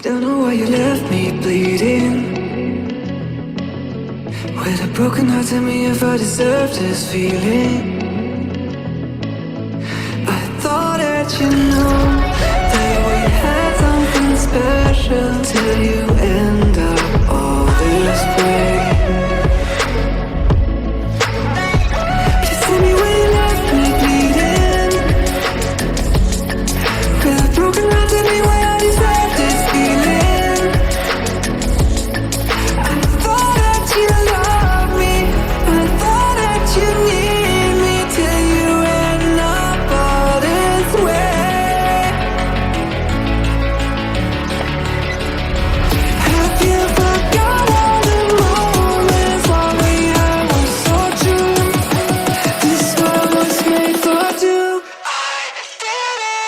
Don't know why you left me bleeding. With a broken heart, tell me if I deserve this feeling. I thought that you know that we had something special till you end up all this way. Please tell me why you left me bleeding. With a broken heart, tell me why I deserve this feeling. I thought that you loved me, I thought that you need me till you end up all this way. Have you forgot all the moments while we had was so true? This world was made for two. I did it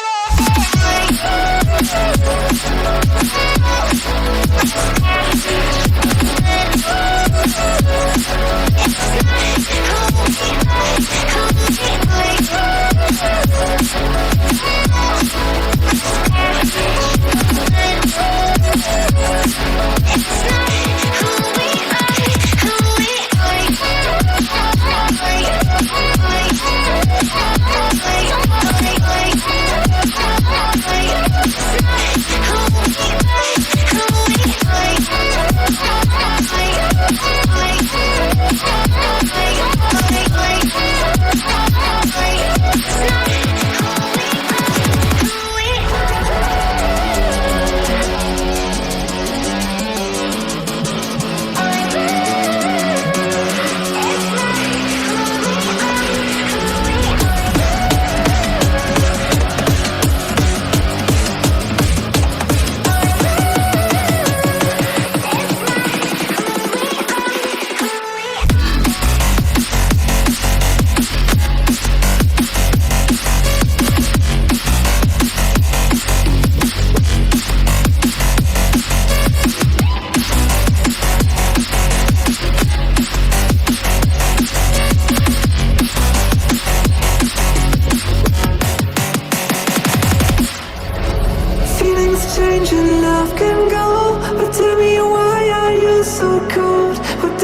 change and love can go, but tell me why are you so cold? What